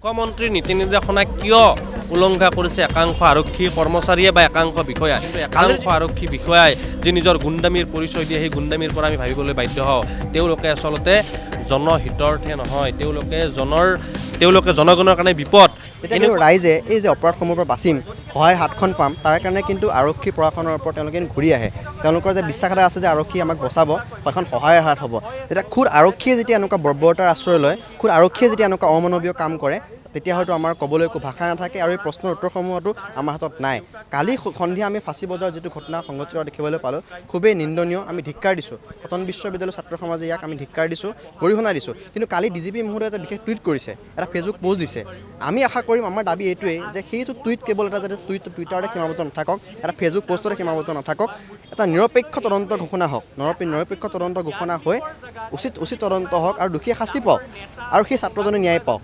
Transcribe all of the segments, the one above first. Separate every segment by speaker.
Speaker 1: মুখ্যমন্ত্ৰীৰ নীতি নিৰ্দেশনা কিয় উলংঘা কৰিছে একাংশ আৰক্ষী কৰ্মচাৰীয়ে বা একাংশ বিষয়া? কিন্তু একাংশ আৰক্ষী বিষয়াই যি নিজৰ গুণ্ডামীৰ পৰিচয় দিয়ে, সেই গুণ্ডামীৰ পৰা আমি ভাবিবলৈ বাধ্য হওঁ তেওঁলোকে আচলতে জনহিতাৰ্থে নহয়, তেওঁলোকে জনগণৰ কাৰণে বিপদ।
Speaker 2: এতিয়া ৰাইজে এই যে অপৰাধসমূহৰ পৰা বাচিম, সহায়ৰ হাতখন পাম, তাৰ কাৰণে কিন্তু আৰক্ষী প্ৰশাসনৰ ওপৰত তেওঁলোকে ঘূৰি আহে। তেওঁলোকৰ যে বিশ্বাস এটা আছে যে আৰক্ষী আমাক বচাব, এখন সহায়ৰ হাত হ'ব। তেতিয়া খুদ আৰক্ষীয়ে যেতিয়া এনেকুৱা বৰ্বৰতাৰ আশ্ৰয় লয়, খুদ আৰক্ষীয়ে যেতিয়া এনেকুৱা অমানৱীয় কাম কৰে, তেতিয়া হয়তো আমাৰ ক'বলৈ একো ভাষা নাথাকে আৰু এই প্ৰশ্নৰ উত্তৰসমূহতো আমাৰ হাতত নাই। কালি সন্ধিয়া আমি ফাঁচী বজাৰৰ যিটো ঘটনা সংঘটিত দেখিবলৈ পালোঁ, খুবেই নিন্দনীয়। আমি ধিক্কাৰ দিছোঁ, কটন বিশ্ববিদ্যালয়ৰ ছাত্ৰ সমাজে ইয়াক আমি ধিক্কাৰ দিছোঁ, গৰিহণা দিছোঁ। কিন্তু কালি DGP মহোদয়ে এটা বিশেষ টুইট কৰিছে, এটা ফেচবুক পোষ্ট দিছে। আমি আশা কৰিম, আমাৰ দাবী এইটোৱেই যে সেইটো টুইট কেৱল এটা যাতে টুইটাৰতে সীমাবদ্ধ নাথাকক, এটা ফেচবুক পোষ্টতে সীমাবদ্ধ নাথাকক, এটা নিৰপেক্ষ তদন্ত ঘোষণা হওক, নিৰপেক্ষ তদন্ত ঘোষণা হৈ উচিত তদন্ত হওক আৰু দোষীয়ে শাস্তি পাওক আৰু সেই ছাত্ৰজনে ন্যায় পাওক।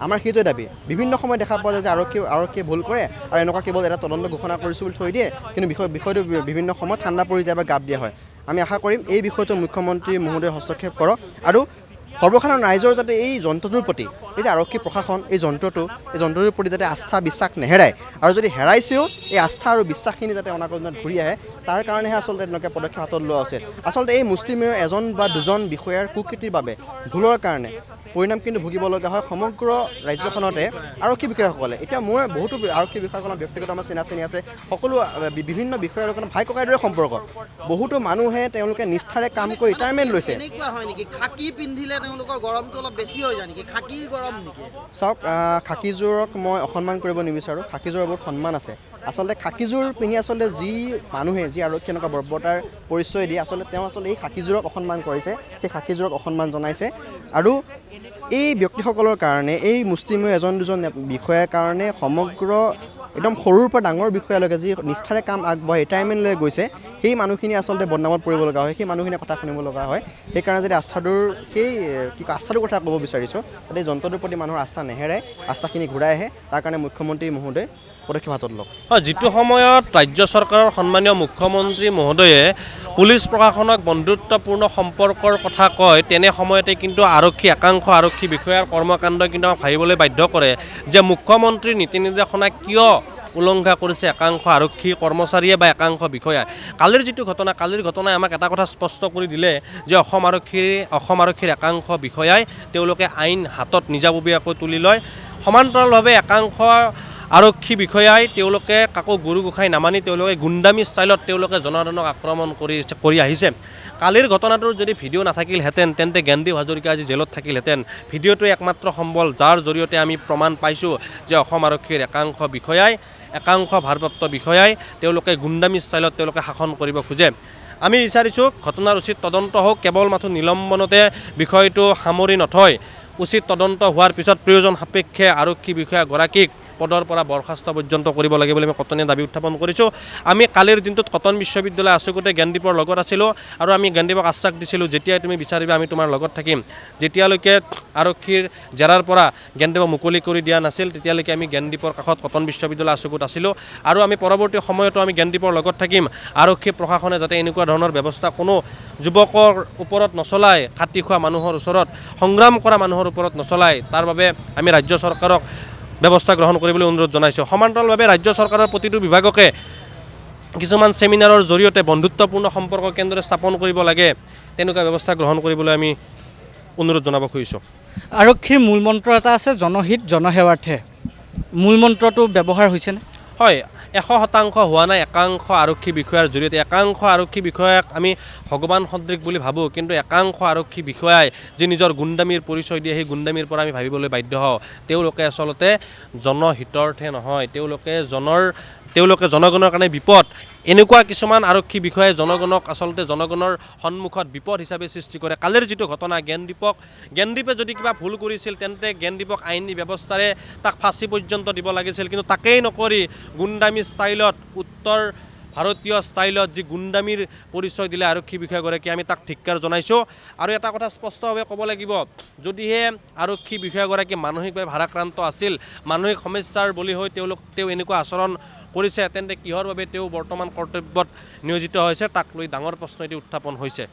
Speaker 2: আমাৰ সেইটোৱে দাবী। বিভিন্ন সময়ত দেখা পোৱা যায় যে আৰক্ষীয়ে ভুল কৰে আৰু এনেকুৱা কেৱল এটা তদন্ত ঘোষণা কৰিছোঁ বুলি থৈ দিয়ে, কিন্তু বিষয়টো বিভিন্ন সময়ত ঠাণ্ডা পৰি যায় বা গাপ দিয়া হয়। আমি আশা কৰিম এই বিষয়টো মুখ্যমন্ত্ৰী মহোদয়ে হস্তক্ষেপ কৰক আৰু সৰ্বসাধাৰণ ৰাইজৰ যাতে এই যন্ত্ৰটোৰ প্ৰতি, এই যে আৰক্ষী প্ৰশাসন এই যন্ত্ৰটোৰ প্ৰতি যাতে আস্থা বিশ্বাস নেহেৰায়, আৰু যদি হেৰাইছেও এই আস্থা আৰু বিশ্বাসখিনি যাতে অনাগত দিনত ঘূৰি আহে, তাৰ কাৰণেহে আচলতে তেনেকৈ পদক্ষেপ হাতত লোৱা উচিত। আচলতে এই মুষ্টিমেয় এজন বা দুজন বিষয়াৰ কুকীৰ্তিৰ বাবে, ভুলৰ কাৰণে পৰিণাম কিন্তু ভুগিব লগা হয় সমগ্ৰ ৰাজ্যখনতে আৰক্ষী বিষয়াসকলে। এতিয়া মই বহুতো আৰক্ষী বিষয়াসকলৰ ব্যক্তিগত আমাৰ চিনাচিনি আছে, সকলো বিভিন্ন বিষয়াৰ লগত ভাই ককাইৰ দৰে সম্পৰ্ক। বহুতো মানুহে তেওঁলোকে নিষ্ঠাৰে কাম কৰি ৰিটায়াৰমেণ্ট লৈছে।
Speaker 3: এনেকুৱা হয় নেকি খাকী পিন্ধিলে তেওঁলোকৰ গৰমটো অলপ বেছি হৈ যায় নেকি? খাকী গৰম নেকি?
Speaker 2: চাওক, খাকীযোৰক মই অসন্মান কৰিব নিবিচাৰোঁ, খাকীযোৰৰ বহুত সন্মান আছে। আচলতে খাকীযোৰ পিন্ধি আচলতে যি মানুহে যি আৰক্ষী এনেকুৱা বৰ্বৰতাৰ পৰিচয় দিয়ে, আচলতে তেওঁ আচলতে এই খাকীযোৰক অসন্মান কৰিছে, সেই খাকীযোৰক অসন্মান জনাইছে। আৰু এই ব্যক্তিসকলৰ কাৰণে, এই মুষ্টিমেয় এজন দুজন বিষয়াৰ কাৰণে সমগ্ৰ একদম সৰুৰ পৰা ডাঙৰ বিষয়ালৈকে যি নিষ্ঠাৰে কাম আগবঢ়াই ৰিটায়াৰমেণ্টলৈ গৈছে, সেই মানুহখিনি আচলতে বদনামত পৰিব লগা হয়, সেই মানুহখিনিয়ে কথা শুনিব লগা হয়। সেইকাৰণে যদি আস্থাটোৰ কথা ক'ব বিচাৰিছোঁ, যাতে যন্ত্ৰটোৰ প্ৰতি মানুহৰ আস্থা নেহেৰাই, আস্থাখিনি ঘূৰাই আহে, তাৰ কাৰণে মুখ্যমন্ত্ৰী মহোদয়ে পদক্ষেপ হাতত লওক।
Speaker 1: হয়, যিটো সময়ত ৰাজ্য চৰকাৰৰ সন্মানীয় মুখ্যমন্ত্ৰী মহোদয়ে পুলিচ প্ৰশাসনক বন্ধুত্বপূৰ্ণ সম্পৰ্কৰ কথা কয়, তেনে সময়তে কিন্তু একাংশ আৰক্ষী বিষয়াৰ কৰ্মকাণ্ডই কিন্তু আমাক ভাবিবলৈ বাধ্য কৰে যে মুখ্যমন্ত্ৰীৰ নীতি নিৰ্দেশনা কিয় উলংঘা কৰিছে একাংশ আৰক্ষী কৰ্মচাৰীয়ে বা একাংশ বিষয়াই। কালিৰ ঘটনাই আমাক এটা কথা স্পষ্ট কৰি দিলে যে অসম আৰক্ষীৰ একাংশ বিষয়াই তেওঁলোকে আইন হাতত নিজাববীয়াকৈ তুলি লয়। সমান্তৰালভাৱে একাংশ আৰক্ষী বিষয়াই তেওঁলোকে কাকো গুৰু গোসাঁই নামানি তেওঁলোকে গুণ্ডামী ষ্টাইলত তেওঁলোকে জনসাধাৰণক আক্ৰমণ কৰি আহিছে। কালিৰ ঘটনাটোৰ যদি ভিডিঅ' নাথাকিলহেঁতেন, তেন্তে জ্ঞানদীপ হাজৰিকা আজি জেলত থাকিলহেঁতেন। ভিডিঅ'টোৱে একমাত্ৰ সম্বল, যাৰ জৰিয়তে আমি প্ৰমাণ পাইছোঁ যে অসম আৰক্ষীৰ একাংশ ভাৰপ্ৰাপ্ত বিষয়াই তেওঁলোকে গুণ্ডামী ষ্টাইলত তেওঁলোকে শাসন কৰিব খোজে। আমি বিচাৰিছোঁ ঘটনাৰ উচিত তদন্ত হওক, কেৱল মাথো নিলম্বনতে বিষয়টো সামৰি নথয়, উচিত তদন্ত হোৱাৰ পিছত প্ৰয়োজন সাপেক্ষে আৰক্ষী বিষয়াগৰাকীক পদৰ পৰা বৰখাস্ত পৰ্যন্ত কৰিব লাগে বুলি আমি কটনীয়া দাবী উত্থাপন কৰিছোঁ। আমি কালিৰ দিনটোত কটন বিশ্ববিদ্যালয় আচুকতে জ্ঞানদীপৰ লগত আছিলোঁ আৰু আমি জ্ঞানদীপক আশ্বাস দিছিলোঁ, যেতিয়াই তুমি বিচাৰিবা আমি তোমাৰ লগত থাকিম। যেতিয়ালৈকে আৰক্ষীৰ জেৰাৰ পৰা জ্ঞানদীপক মুকলি কৰি দিয়া নাছিল, তেতিয়ালৈকে আমি জ্ঞানদীপৰ কাষত কটন বিশ্ববিদ্যালয় আচুকত আছিলোঁ আৰু আমি পৰৱৰ্তী সময়তো আমি জ্ঞানদীপৰ লগত থাকিম। আৰক্ষী প্ৰশাসনে যাতে এনেকুৱা ধৰণৰ ব্যৱস্থা কোনো যুৱকৰ ওপৰত নচলায়, খাটি খোৱা মানুহৰ ওচৰত, সংগ্ৰাম কৰা মানুহৰ ওপৰত নচলায়, তাৰ বাবে আমি ৰাজ্য চৰকাৰক ব্যৱস্থা গ্ৰহণ কৰিবলৈ অনুৰোধ জনাইছোঁ। সমান্তৰালভাৱে ৰাজ্য চৰকাৰৰ প্ৰতিটো বিভাগকে কিছুমান ছেমিনাৰৰ জৰিয়তে বন্ধুত্বপূৰ্ণ সম্পৰ্ক কেন্দ্ৰ স্থাপন কৰিব লাগে, তেনেকুৱা ব্যৱস্থা গ্ৰহণ কৰিবলৈ আমি অনুৰোধ জনাব খুজিছোঁ।
Speaker 4: আৰক্ষীৰ মূল মন্ত্ৰ এটা আছে, জনহিত জনসেৱাৰ্থে। মূল মন্ত্ৰটো ব্যৱহাৰ হৈছেনে? হয়,
Speaker 1: 100% হোৱা নাই। একাংশ আৰক্ষী বিষয়াৰ জৰিয়তে একাংশ আৰক্ষী বিষয়াক আমি ভগৱান সদৃশ বুলি ভাবোঁ, কিন্তু একাংশ আৰক্ষী বিষয়াই যি নিজৰ গুণ্ডামীৰ পৰিচয় দিয়ে, সেই গুণ্ডামীৰ পৰা আমি ভাবিবলৈ বাধ্য হওঁ তেওঁলোকে আচলতে জনহিতাৰ্থে নহয়, তেওঁলোকে জনগণৰ কাৰণে বিপদ। এনেকুৱা কিছুমান আৰক্ষী বিষয়াই জনগণৰ সন্মুখত বিপদ হিচাপে সৃষ্টি কৰে। কালিৰ যিটো ঘটনা, জ্ঞানদীপে যদি কিবা ভুল কৰিছিল, তেন্তে জ্ঞানদীপক আইনী ব্যৱস্থাৰে তাক ফাঁচী পৰ্যন্ত দিব লাগিছিল, কিন্তু তাকেই নকৰি গুণ্ডামী ষ্টাইলত, উত্তৰ ভাৰতীয় ষ্টাইলত যি গুণ্ডামীৰ পৰিচয় দিলে আৰক্ষী বিষয়াগৰাকী, আমি তাক ধিক্কাৰ জনাইছোঁ। আৰু এটা কথা স্পষ্টভাৱে ক'ব লাগিব, যদিহে আৰক্ষী বিষয়াগৰাকী মানসিকভাৱে ভাৰাক্ৰান্ত আছিল, মানসিক সমস্যাৰ বলি হৈ তেওঁ এনেকুৱা আচৰণ কৰিছে, তেন্তে কিহৰ বাবে তেওঁ বৰ্তমান কৰ্তব্যত নিয়োজিত হৈছে, তাক লৈ ডাঙৰ প্ৰশ্ন এটি উত্থাপন হৈছে।